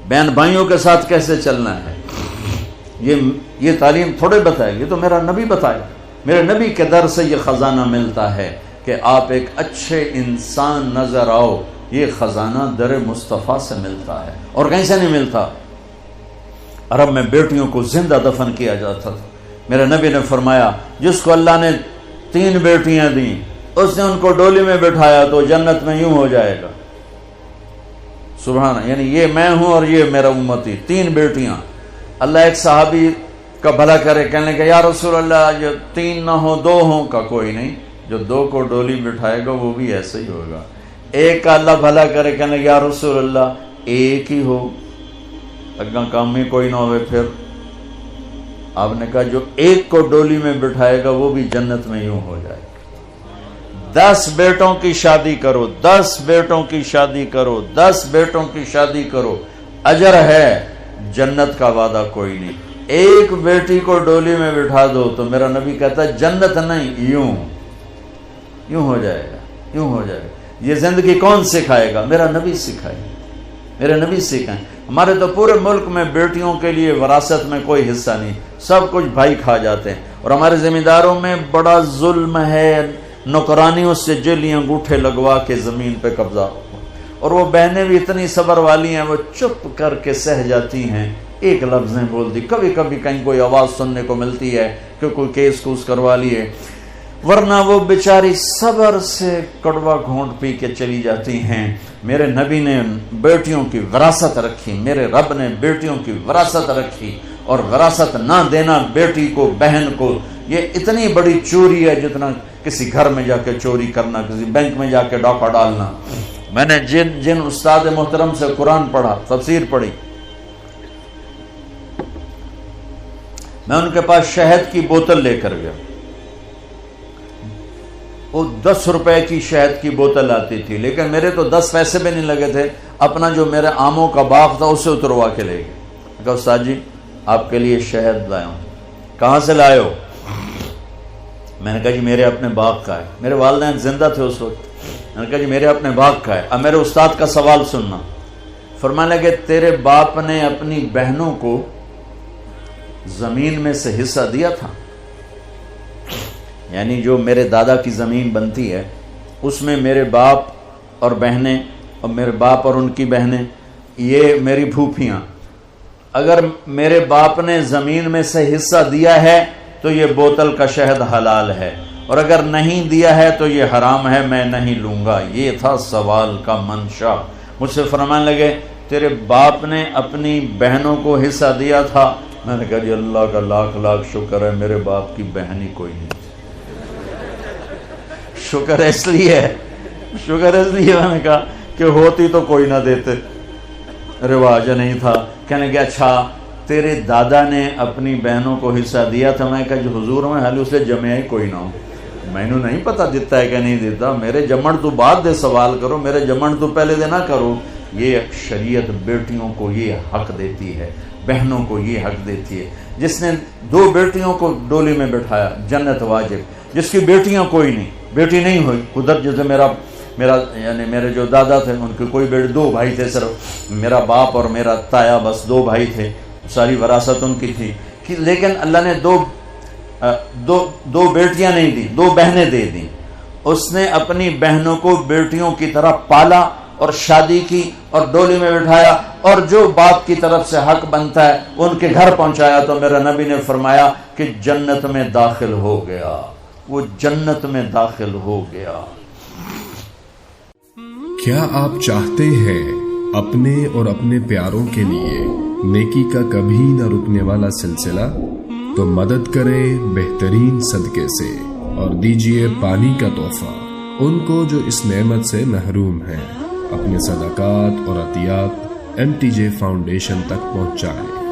بہن بھائیوں کے ساتھ کیسے چلنا ہے، یہ تعلیم تھوڑے بتائے، یہ تو میرا نبی بتائے. میرے نبی کے در سے یہ خزانہ ملتا ہے کہ آپ ایک اچھے انسان نظر آؤ. یہ خزانہ در مصطفیٰ سے ملتا ہے اور کہیں سے نہیں ملتا. عرب میں بیٹیوں کو زندہ دفن کیا جاتا تھا. میرے نبی نے فرمایا جس کو اللہ نے 3 بیٹیاں دیں اس نے ان کو ڈولی میں بٹھایا تو جنت میں یوں ہو جائے گا. سبحان، یعنی یہ میں ہوں اور یہ میرا امتی، 3 بیٹیاں. اللہ ایک صحابی کا بھلا کرے، کہنے کہ یا رسول اللہ جو 3 نہ ہو 2 ہوں. کا کوئی نہیں، جو 2 کو ڈولی بٹھائے گا وہ بھی ایسے ہی ہوگا. ایک کا اللہ بھلا کرے، کہنے کہ یا رسول اللہ 1 ہی ہو، اگا کام میں کوئی نہ ہوئے. پھر آپ نے کہا جو 1 کو ڈولی میں بٹھائے گا وہ بھی جنت میں یوں ہو جائے گا. 10 بیٹوں کی شادی کرو، 10 بیٹوں کی شادی کرو، 10 بیٹوں کی شادی کرو، اجر ہے، جنت کا وعدہ کوئی نہیں. 1 بیٹی کو ڈولی میں بٹھا دو تو میرا نبی کہتا ہے جنت نہیں، یوں ہو جائے گا، یوں ہو جائے گا. یہ زندگی کون سکھائے گا؟ میرا نبی سکھائے، میرے نبی سکھائیں. ہمارے تو پورے ملک میں بیٹیوں کے لیے وراثت میں کوئی حصہ نہیں، سب کچھ بھائی کھا جاتے ہیں. اور ہمارے ذمہ داروں میں بڑا ظلم ہے، نوکرانیوں سے جیلی انگوٹھے لگوا کے زمین پہ قبضہ. اور وہ بہنیں بھی اتنی صبر والی ہیں، وہ چپ کر کے سہ جاتی ہیں، ایک لفظیں بول دی. کبھی کبھی کہیں کوئی آواز سننے کو ملتی ہے کہ کوئی کیس کوس کروا لیے، ورنہ وہ بیچاری صبر سے کڑوا گھونٹ پی کے چلی جاتی ہیں. میرے نبی نے بیٹیوں کی وراثت رکھی، میرے رب نے بیٹیوں کی وراثت رکھی. اور وراثت نہ دینا بیٹی کو، بہن کو، یہ اتنی بڑی چوری ہے جتنا کسی گھر میں جا کے چوری کرنا، کسی بینک میں جا کے ڈاکہ ڈالنا. میں نے جن استاد محترم سے قرآن پڑھا، تفسیر پڑھی، میں ان کے پاس شہد کی بوتل لے کر گیا. وہ 10 روپے کی شہد کی بوتل آتی تھی، لیکن میرے تو 10 پیسے بھی نہیں لگے تھے. اپنا جو میرے آموں کا باغ تھا اسے اتروا کے لے گئے. کہا استاد جی آپ کے لیے شہد لایا ہوں. کہاں سے لائے ہو؟ میں نے کہا جی میرے اپنے باغ کا ہے. میرے والدین زندہ تھے اس وقت. میں نے کہا جی میرے اپنے باغ کا ہے. اب میرے استاد کا سوال سننا. فرمانے لگے تیرے باپ نے اپنی بہنوں کو زمین میں سے حصہ دیا تھا؟ یعنی جو میرے دادا کی زمین بنتی ہے اس میں میرے باپ اور بہنیں، اور میرے باپ اور ان کی بہنیں، یہ میری پھوپھیاں، اگر میرے باپ نے زمین میں سے حصہ دیا ہے تو یہ بوتل کا شہد حلال ہے، اور اگر نہیں دیا ہے تو یہ حرام ہے، میں نہیں لوں گا. یہ تھا سوال کا منشا. مجھ سے فرمانے لگے تیرے باپ نے اپنی بہنوں کو حصہ دیا تھا؟ میں نے کہا جی اللہ کا لاکھ لاکھ شکر ہے میرے باپ کی بہن ہی کوئی نہیں. شکر اس لیے میں نے کہا کہ ہوتی تو کوئی نہ دیتے، رواج نہیں تھا. کہنے کہ اچھا تیرے دادا نے اپنی بہنوں کو حصہ دیا تھا؟ میں کہا جو حضور میں حال اسے جمع ہی کوئی نہ ہو، میں نے نہیں پتا دیتا ہے کہ نہیں دیتا. میرے جمن تو بعد دے سوال کرو، میرے جمن تو پہلے دے نہ کرو. یہ شریعت بیٹیوں کو یہ حق دیتی ہے، بہنوں کو یہ حق دیتی ہے. جس نے 2 بیٹیوں کو ڈولی میں بٹھایا جنت واجب. جس کی بیٹیاں کوئی نہیں، بیٹی نہیں ہوئی، ادھر جیسے میرا یعنی میرے جو دادا تھے ان کے کوئی بیٹے، 2 بھائی تھے صرف، میرا باپ اور میرا تایا، بس 2 بھائی تھے، ساری وراثت ان کی تھی. لیکن اللہ نے دو بیٹیاں نہیں دی، 2 بہنیں دے دیں. اس نے اپنی بہنوں کو بیٹیوں کی طرح پالا اور شادی کی اور ڈولی میں بٹھایا، اور جو باپ کی طرف سے حق بنتا ہے ان کے گھر پہنچایا. تو میرا نبی نے فرمایا کہ جنت میں داخل ہو گیا، وہ جنت میں داخل ہو گیا. کیا آپ چاہتے ہیں اپنے اور اپنے پیاروں کے لیے نیکی کا کبھی نہ رکنے والا سلسلہ؟ تو مدد کریں بہترین صدقے سے اور دیجیے پانی کا تحفہ ان کو جو اس نعمت سے محروم ہیں. اپنے صدقات اور عطیات MTJ فاؤنڈیشن تک پہنچائیں.